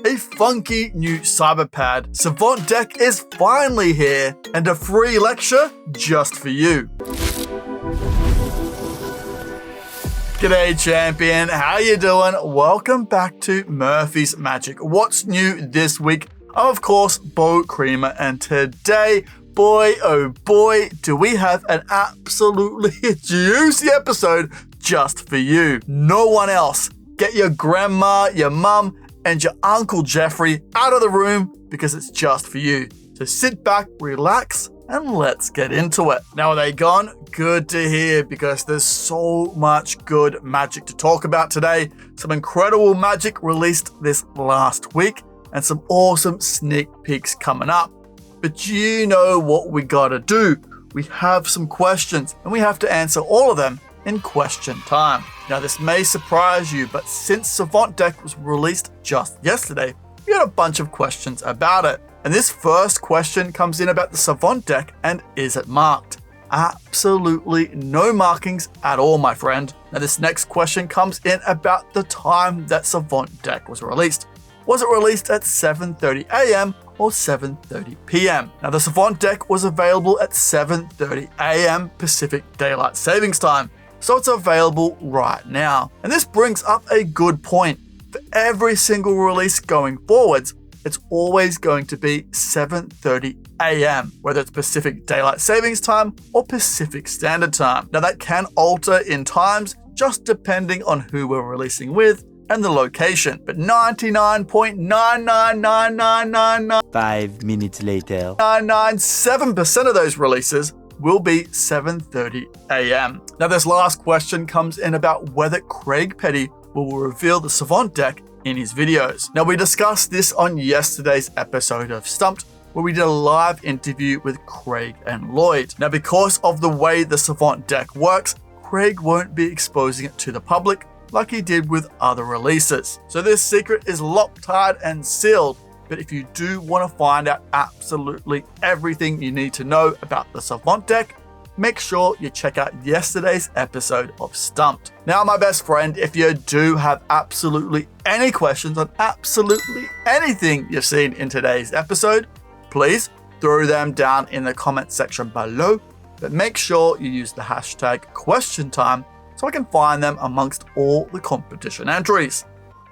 A funky new cyberpad Savant deck is finally here, and a free lecture just for you. G'day champion, how you doing? Welcome back to Murphy's Magic. What's new this week? I'm of course Bo Creamer, and today, boy oh boy, do we have an absolutely juicy episode just for you. No one else. Get your grandma, your mum, and your Uncle Jeffrey out of the room because it's just for you. So sit back, relax, and let's get into it. Now, are they gone? Good to hear, because there's so much good magic to talk about today. Some incredible magic released this last week, and some awesome sneak peeks coming up. But you know what we gotta do. We have some questions, and we have to answer all of them in question time. Now, this may surprise you, but since Savant deck was released just yesterday, we had a bunch of questions about it. And this first question comes in about the Savant deck, and is it marked? Absolutely no markings at all, my friend. Now, this next question comes in about the time that Savant deck was released. Was it released at 7:30 AM or 7:30 PM? Now, the Savant deck was available at 7:30 AM Pacific Daylight Savings Time, so it's available right now. And this brings up a good point. For every single release going forwards, it's always going to be 7:30 AM, whether it's Pacific Daylight Savings Time or Pacific Standard Time. Now, that can alter in times just depending on who we're releasing with and the location, but 99.99999 5 minutes later, 997% of those releases will be 7:30 AM. Now, this last question comes in about whether Craig Petty will reveal the Savant deck in his videos. Now, we discussed this on yesterday's episode of Stumped, where we did a live interview with Craig and Lloyd. Now, because of the way the Savant deck works, Craig won't be exposing it to the public like he did with other releases. So this secret is locked and sealed. But if you do want to find out absolutely everything you need to know about the Savant deck, make sure you check out yesterday's episode of Stumped. Now, my best friend, if you do have absolutely any questions on absolutely anything you've seen in today's episode, please throw them down in the comment section below, but make sure you use the hashtag QuestionTime so I can find them amongst all the competition entries.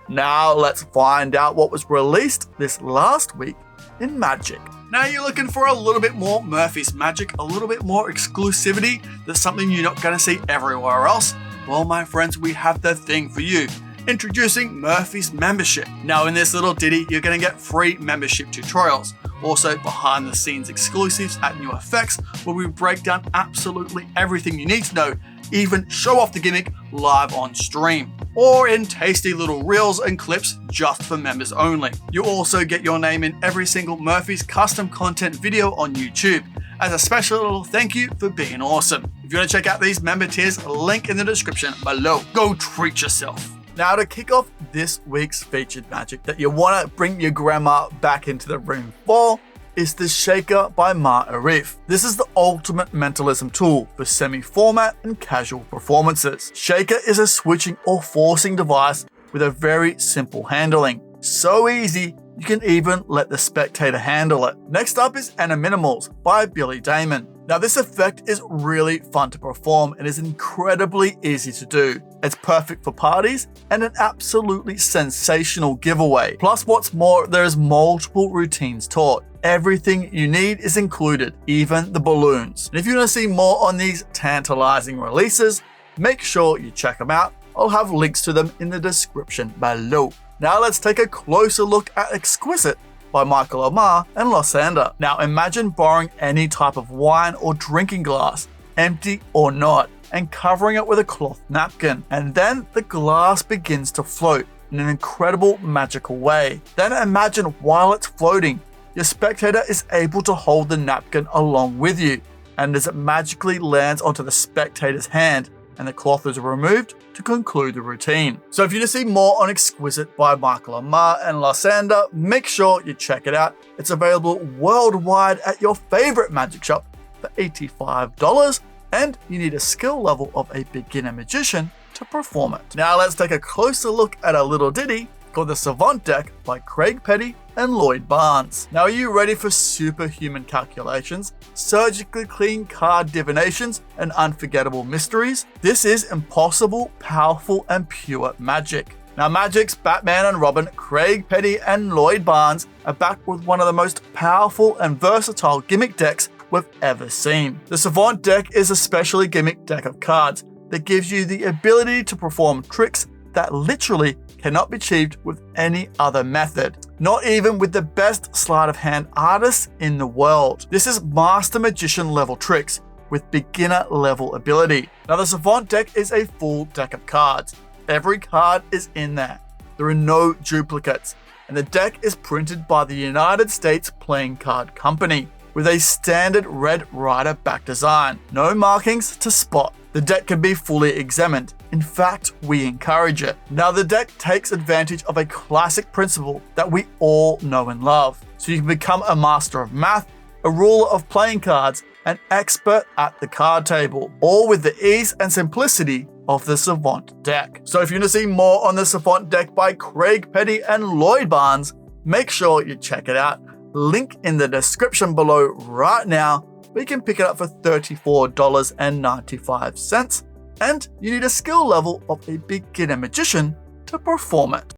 Now, let's find out what was released this last week in Magic. Now, you're looking for a little bit more Murphy's Magic, a little bit more exclusivity. That's something you're not going to see everywhere else. Well, my friends, we have the thing for you. Introducing Murphy's Membership. Now, in this little ditty, you're going to get free membership tutorials. Also, behind the scenes exclusives at New Effects, where we break down absolutely everything you need to know, even show off the gimmick live on stream, or in tasty little reels and clips just for members only. You also get your name in every single Murphy's custom content video on YouTube, as a special little thank you for being awesome. If you want to check out these member tiers, link in the description below. Go treat yourself. Now, to kick off this week's featured magic that you want to bring your grandma back into the room for is the Shaker by Ma Arif. This is the ultimate mentalism tool for semi-format and casual performances. Shaker is a switching or forcing device with a very simple handling. So easy, you can even let the spectator handle it. Next up is Animinimals by Damon. Now, this effect is really fun to perform and is incredibly easy to do. It's perfect for parties and an absolutely sensational giveaway. Plus, what's more, there's multiple routines taught. Everything you need is included, even the balloons. And if you want to see more on these tantalizing releases, make sure you check them out. I'll have links to them in the description below. Now, let's take a closer look at Exquisite by Ammar and Losander. Now, imagine borrowing any type of wine or drinking glass, empty or not, and covering it with a cloth napkin. And then the glass begins to float in an incredible magical way. Then imagine while it's floating, your spectator is able to hold the napkin along with you, and as it magically lands onto the spectator's hand and the cloth is removed to conclude the routine. So if you want to see more on Exquisite by Ammar and Losander, make sure you check it out. It's available worldwide at your favorite magic shop for $85, and you need a skill level of a beginner magician to perform it. Now let's take a closer look at a little ditty called the Savant deck by Craig Petty and Lloyd Barnes. Now, are you ready for superhuman calculations, surgically clean card divinations, and unforgettable mysteries? This is impossible, powerful, and pure magic. Now, Magic's Batman and Robin, Craig Petty and Lloyd Barnes are back with one of the most powerful and versatile gimmick decks we've ever seen. The Savant deck is a specially gimmick deck of cards that gives you the ability to perform tricks that literally cannot be achieved with any other method, not even with the best sleight of hand artists in the world. This is master magician level tricks with beginner level ability. Now, the Savant deck is a full deck of cards. Every card is in there. There are no duplicates, and the deck is printed by the United States Playing Card Company with a standard red rider back design. No markings to spot. The deck can be fully examined. In fact, we encourage it. Now, the deck takes advantage of a classic principle that we all know and love. So you can become a master of math, a ruler of playing cards, an expert at the card table, all with the ease and simplicity of the Savant deck. So if you want to see more on the Savant deck by Craig Petty and Lloyd Barnes, make sure you check it out. Link in the description below right now. We can pick it up for $34.95, and you need a skill level of a beginner magician to perform it.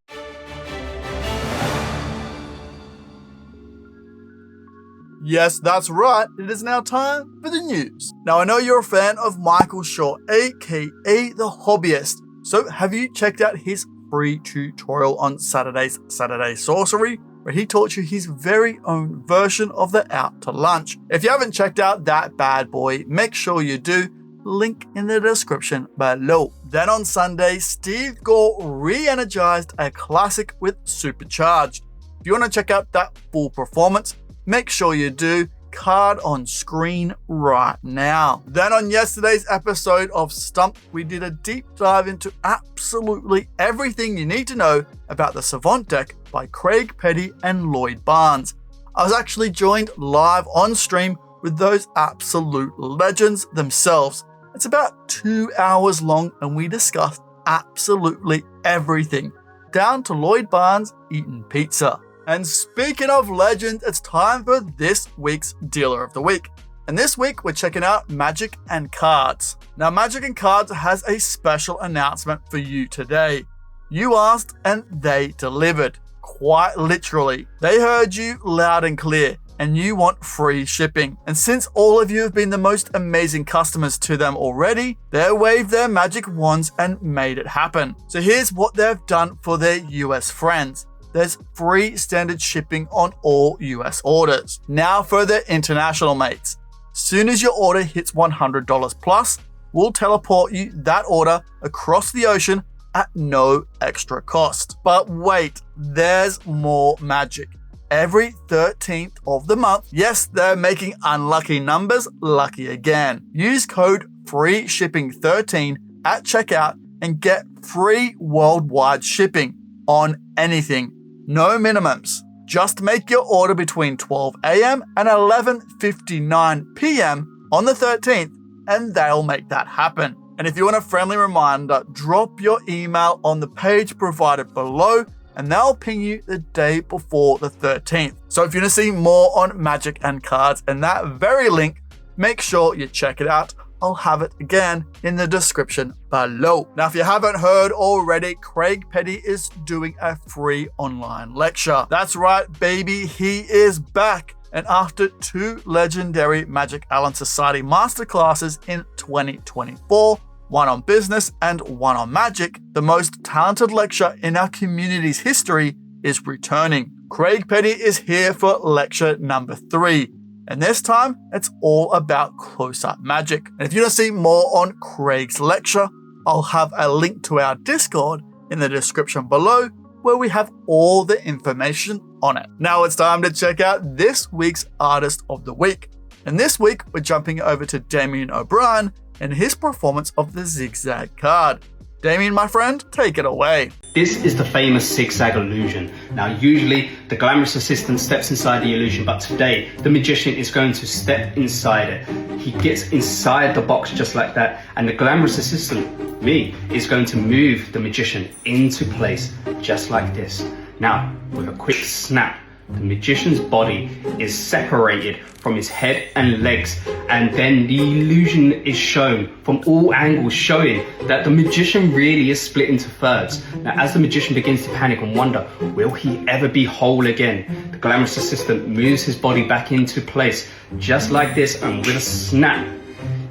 Yes, that's right, it is now time for the news. Now, I know you're a fan of Michael Shaw, aka The Hobbyist, so have you checked out his free tutorial on Saturday's Saturday Sorcery, where he taught you his very own version of the Out to Lunch? If you haven't checked out that bad boy, make sure you do. Link in the description below. Then on Sunday, Steve Gore re-energized a classic with Supercharged. If you want to check out that full performance, make sure you do. Card on screen right now. Then on yesterday's episode of Stump, we did a deep dive into absolutely everything you need to know about the Savant deck by Craig Petty and Lloyd Barnes. I was actually joined live on stream with those absolute legends themselves. It's about 2 hours long, and we discussed absolutely everything, down to Lloyd Barnes eating pizza. And speaking of legends, it's time for this week's Dealer of the Week. And this week, we're checking out Magic and Cards. Now, Magic and Cards has a special announcement for you today. You asked, and they delivered. Quite literally. They heard you loud and clear, and you want free shipping. And since all of you have been the most amazing customers to them already, they waved their magic wands and made it happen. So here's what they've done for their US friends. There's free standard shipping on all US orders. Now for their international mates. Soon as your order hits $100 plus, we'll teleport you that order across the ocean at no extra cost. But wait, there's more magic. Every 13th of the month, yes, they're making unlucky numbers lucky again. Use code FREESHIPPING13 at checkout and get free worldwide shipping on anything. No minimums. Just make your order between 12 a.m. and 11:59 p.m. on the 13th, and they'll make that happen. And if you want a friendly reminder, drop your email on the page provided below, and they'll ping you the day before the 13th. So if you want to see more on Magic and Cards and that very link, make sure you check it out. I'll have it again in the description below. Now, if you haven't heard already, Craig Petty is doing a free online lecture. That's right, baby, he is back. And after 2 legendary Magic Allen Society masterclasses in 2024, one on business and one on magic, the most talented lecture in our community's history is returning. Craig Petty is here for lecture number 3. And this time, it's all about close-up magic. And if you want to see more on Craig's lecture, I'll have a link to our Discord in the description below, where we have all the information on it. Now it's time to check out this week's Artist of the Week. And this week, we're jumping over to Damon O'Brien and his performance of the Zigzag card. Damien, my friend, take it away. This is the famous zigzag illusion. Now, usually the glamorous assistant steps inside the illusion, but today the magician is going to step inside it. He gets inside the box just like that, and the glamorous assistant, me, is going to move the magician into place just like this. Now, with a quick snap, the magician's body is separated from his head and legs, and then the illusion is shown from all angles, showing that the magician really is split into thirds. Now, as the magician begins to panic and wonder, will he ever be whole again? The glamorous assistant moves his body back into place, just like this, and with a snap,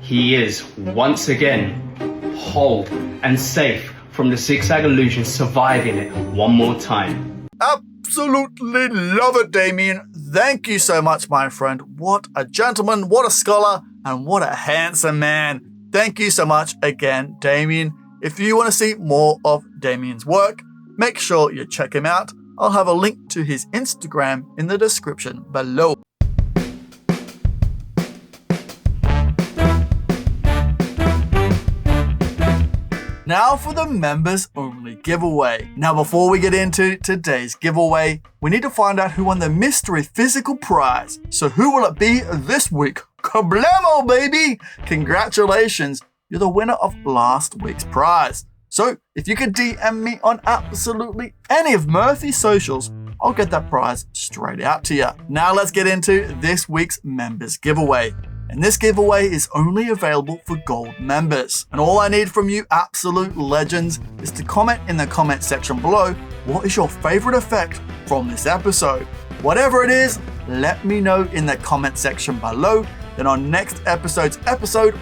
he is once again whole and safe from the zigzag illusion, surviving it one more time. Absolutely love it, Damien. Thank you so much, my friend. What a gentleman, what a scholar, and what a handsome man. Thank you so much again, Damien. If you want to see more of Damien's work, make sure you check him out. I'll have a link to his Instagram in the description below. Now for the members only giveaway. Now before we get into today's giveaway, we need to find out who won the mystery physical prize. So who will it be this week? Kablamo, baby! Congratulations, you're the winner of last week's prize. So if you could DM me on absolutely any of Murphy's socials, I'll get that prize straight out to you. Now let's get into this week's members giveaway. And this giveaway is only available for gold members. And all I need from you absolute legends is to comment in the comment section below what is your favorite effect from this episode. Whatever it is, let me know in the comment section below. Then on next episode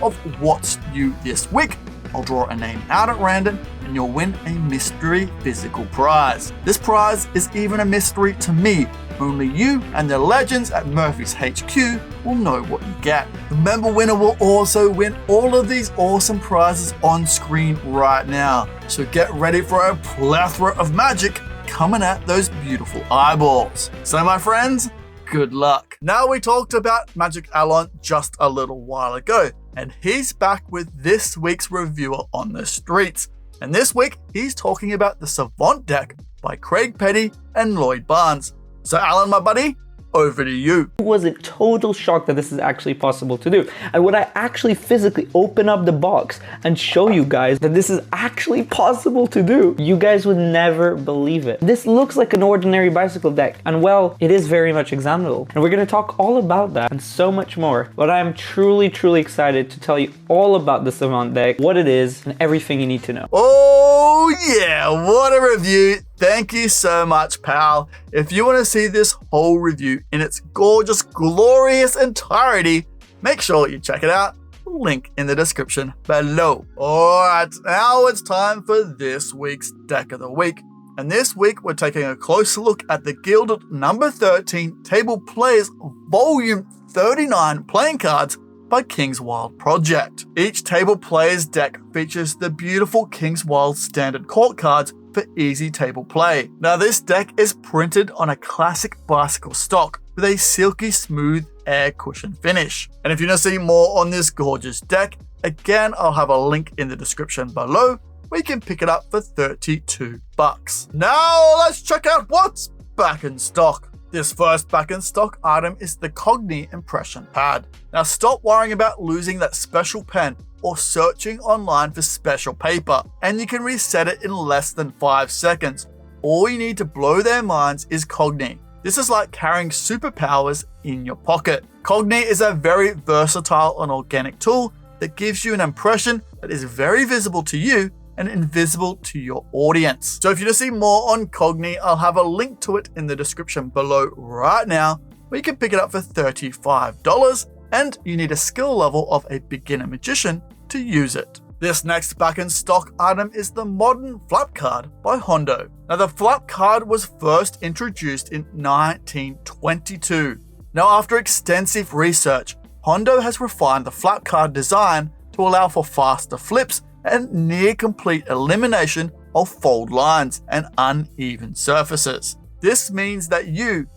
of What's New This Week, I'll draw a name out at random and you'll win a mystery physical prize. This prize is even a mystery to me. Only you and the legends at Murphy's HQ will know what you get. The member winner will also win all of these awesome prizes on screen right now. So get ready for a plethora of magic coming at those beautiful eyeballs. So my friends, good luck. Now we talked about Magic Alon just a little while ago, and he's back with this week's reviewer on the streets. And this week, he's talking about the Savant deck by Craig Petty and Lloyd Barnes. So Alan, my buddy, over to you. It was a total shock that this is actually possible to do. And when I actually physically open up the box and show you guys that this is actually possible to do, you guys would never believe it. This looks like an ordinary bicycle deck, and well, it is very much examinable. And we're going to talk all about that and so much more. But I am truly, truly excited to tell you all about the Savant deck, what it is, and everything you need to know. Oh yeah, what a review. Thank you so much, pal. If you want to see this whole review in its gorgeous, glorious entirety, make sure you check it out. Link in the description below. Alright, now it's time for this week's Deck of the Week. And this week we're taking a closer look at the Gilded number 13 Table Players Volume 39 playing cards by King's Wild Project. Each Table Players deck features the beautiful King's Wild standard court cards for easy table play. Now this deck is printed on a classic bicycle stock with a silky smooth air cushion finish. And if you want to see more on this gorgeous deck, again I'll have a link in the description below where you can pick it up for $32. Now let's check out what's back in stock. This first back in stock item is the COGNI impression pad. Now stop worrying about losing that special pen or searching online for special paper, and you can reset it in less than 5 seconds. All you need to blow their minds is COGNI. This is like carrying superpowers in your pocket. COGNI is a very versatile and organic tool that gives you an impression that is very visible to you and invisible to your audience. So if you want to see more on COGNI, I'll have a link to it in the description below right now, where you can pick it up for $35, and you need a skill level of a beginner magician to use it. This next back in stock item is the Modern Flap card by Hondo. Now the Flap card was first introduced in 1922. Now after extensive research, Hondo has refined the Flap card design to allow for faster flips and near complete elimination of fold lines and uneven surfaces. This means that you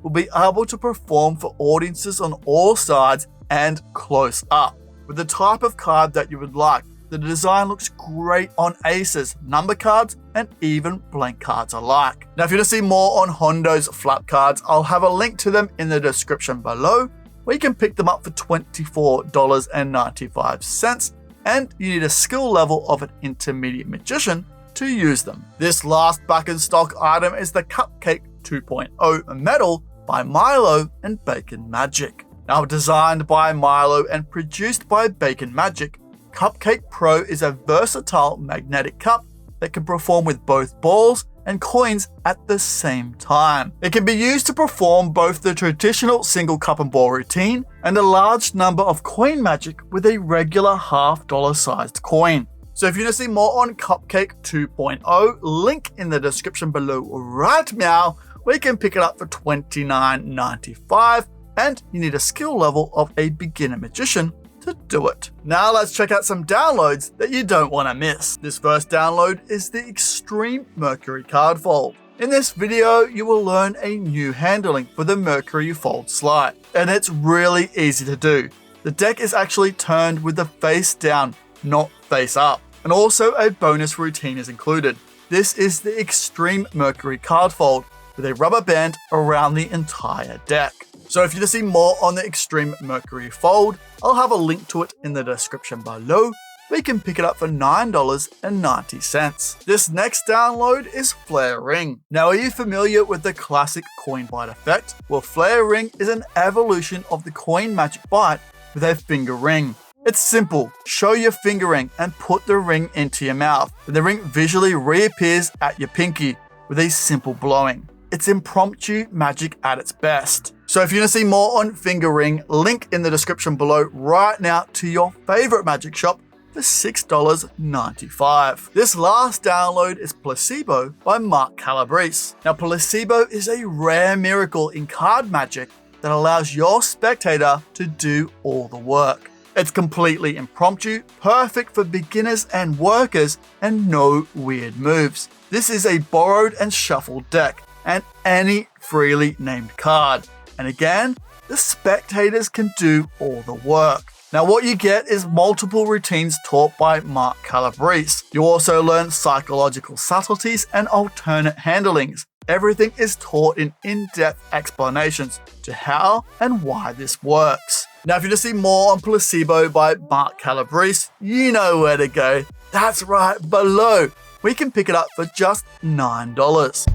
will be able to perform for audiences on all sides and close up with the type of card that you would like. The design looks great on aces, number cards, and even blank cards alike. Now if you want to see more on Hondo's flap cards, I'll have a link to them in the description below, where you can pick them up for $24.95, and you need a skill level of an intermediate magician to use them. This last back in stock item is the Cupcake 2.0 medal by Milo and Bacon Magic. Now designed by Milo and produced by Bacon Magic, Cupcake Pro is a versatile magnetic cup that can perform with both balls and coins at the same time. It can be used to perform both the traditional single cup and ball routine and a large number of coin magic with a regular $half sized coin. So if you want to see more on Cupcake 2.0, link in the description below right now, where you can pick it up for $29.95, and you need a skill level of a beginner magician to do it. Now let's check out some downloads that you don't want to miss. This first download is the Extreme Mercury card fold. In this video, you will learn a new handling for the Mercury fold slide, and it's really easy to do. The deck is actually turned with the face down, not face up, and also a bonus routine is included. This is the Extreme Mercury card fold with a rubber band around the entire deck. So if you want to see more on the Extreme Mercury fold, I'll have a link to it in the description below, where you can pick it up for $9.90. This next download is Flare Ring. Now, are you familiar with the classic coin bite effect? Well, Flare Ring is an evolution of the coin magic bite with a finger ring. It's simple. Show your finger ring and put the ring into your mouth. And the ring visually reappears at your pinky with a simple blowing. It's impromptu magic at its best. So if you want to see more on finger ring, link in the description below right now to your favorite magic shop for $6.95. This last download is Placebo by Mark Calabrese. Now Placebo is a rare miracle in card magic that allows your spectator to do all the work. It's completely impromptu, perfect for beginners and workers, and no weird moves. This is a borrowed and shuffled deck, and any freely named card. And again, the spectators can do all the work. Now what you get is multiple routines taught by Mark Calabrese. You also learn psychological subtleties and alternate handlings. Everything is taught in in-depth explanations to how and why this works. Now if you want to see more on Placebo by Mark Calabrese, you know where to go. That's right, below. We can pick it up for just $9.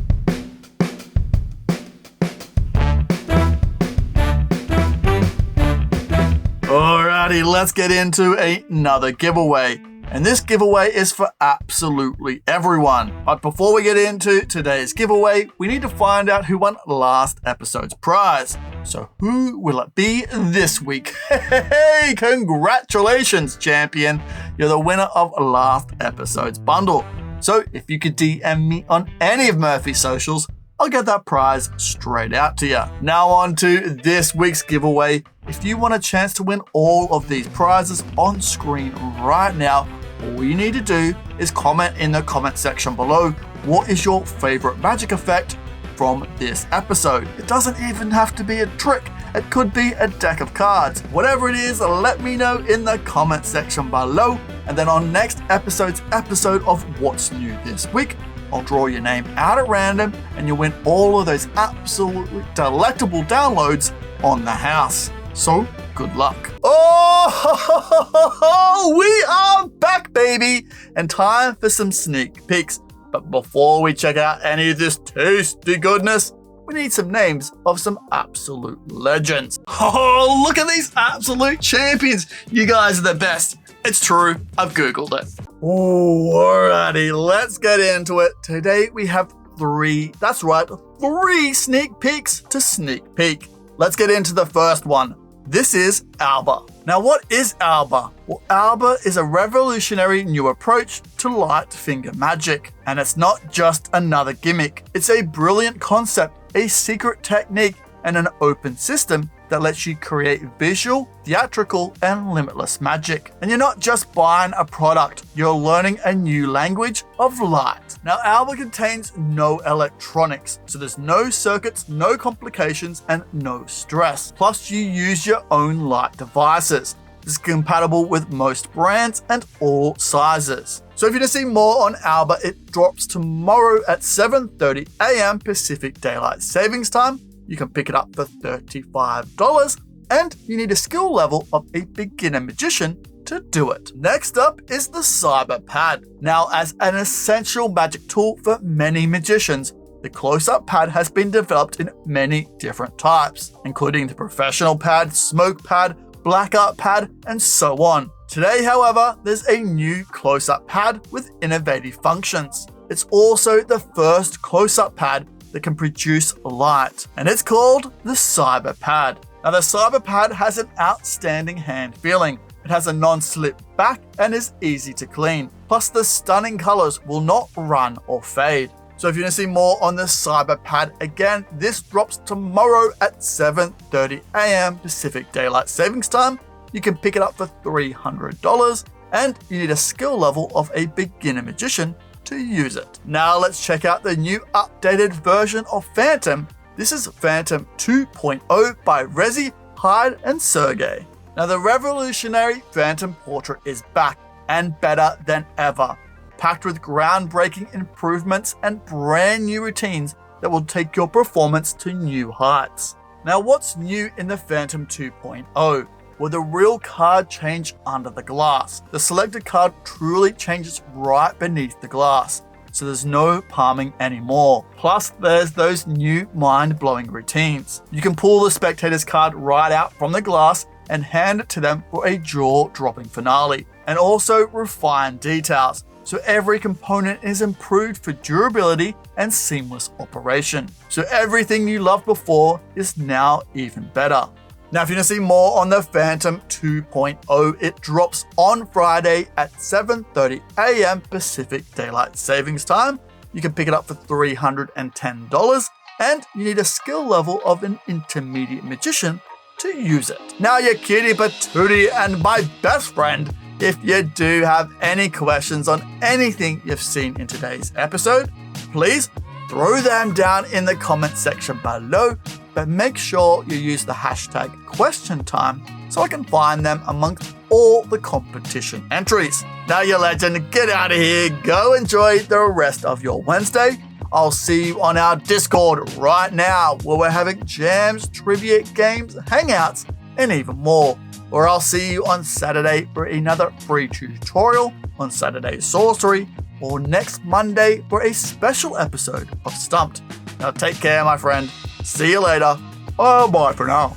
Alrighty, let's get into another giveaway. And this giveaway is for absolutely everyone. But before we get into today's giveaway, we need to find out who won last episode's prize. So who will it be this week? Hey, congratulations, champion. You're the winner of last episode's bundle. So if you could DM me on any of Murphy's socials, I'll get that prize straight out to you. Now on to this week's giveaway. If you want a chance to win all of these prizes on screen right now, all you need to do is comment in the comment section below what is your favorite magic effect from this episode. It doesn't even have to be a trick. It could be a deck of cards. Whatever it is, let me know in the comment section below. And then on next episode's episode of What's New This Week, I'll draw your name out at random and you'll win all of those absolutely delectable downloads on the house. So, good luck. Oh, we are back, baby! And time for some sneak peeks. But before we check out any of this tasty goodness, we need some names of some absolute legends. Oh, look at these absolute champions. You guys are the best. It's true, I've Googled it. Alrighty, let's get into it. Today we have three sneak peeks to sneak peek. Let's get into the first one. This is Alba. Now what is Alba? Well, Alba is a revolutionary new approach to light finger magic. And it's not just another gimmick. It's a brilliant concept, a secret technique, and an open system that lets you create visual, theatrical, and limitless magic. And you're not just buying a product, you're learning a new language of light. Now, Alba contains no electronics, so there's no circuits, no complications, and no stress. Plus, you use your own light devices. This is compatible with most brands and all sizes. So if you want to see more on Alba, it drops tomorrow at 7:30 a.m. Pacific Daylight Savings Time. You can pick it up for $35, and you need a skill level of a beginner magician to do it. Next up is the Cyber Pad. Now, as an essential magic tool for many magicians, the close-up pad has been developed in many different types, including the professional pad, smoke pad, black art pad, and so on. Today, however, there's a new close-up pad with innovative functions. It's also the first close-up pad that can produce light, and it's called the Cyber Pad. Now, the Cyber Pad has an outstanding hand feeling. It has a non-slip back and is easy to clean. Plus, the stunning colors will not run or fade. So if you want to see more on the Cyber Pad, again, this drops tomorrow at 7:30 a.m. Pacific Daylight Savings Time. You can pick it up for $300, and you need a skill level of a beginner magician to use it. Now let's check out the new updated version of Phantom. This is Phantom 2.0 by Rezi, Hyde, and Sergey. Now the revolutionary Phantom portrait is back and better than ever, packed with groundbreaking improvements and brand new routines that will take your performance to new heights. Now what's new in the Phantom 2.0? Well, the real card change under the glass. The selected card truly changes right beneath the glass, so there's no palming anymore. Plus, there's those new mind-blowing routines. You can pull the spectator's card right out from the glass and hand it to them for a jaw-dropping finale, and also refine details, so every component is improved for durability and seamless operation. So everything you loved before is now even better. Now, if you want to see more on the Phantom 2.0, it drops on Friday at 7:30 a.m. Pacific Daylight Savings Time. You can pick it up for $310, and you need a skill level of an intermediate magician to use it. Now, your cutie patootie and my best friend, if you do have any questions on anything you've seen in today's episode, please throw them down in the comment section below, but make sure you use the hashtag #QuestionTime so I can find them amongst all the competition entries. Now, you legend, get out of here, go enjoy the rest of your Wednesday. I'll see you on our Discord right now, where we're having jams, trivia, games, hangouts, and even more. Or I'll see you on Saturday for another free tutorial on Saturday Sorcery, or next Monday for a special episode of Stumped. Now take care, my friend. See you later. Oh, bye for now.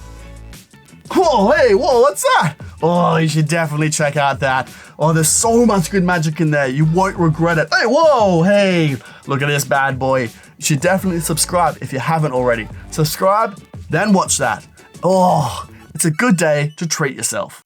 Whoa, hey, whoa, what's that? Oh, you should definitely check out that. Oh, there's so much good magic in there. You won't regret it. Hey, whoa, hey, look at this bad boy. You should definitely subscribe if you haven't already. Subscribe, then watch that. Oh, it's a good day to treat yourself.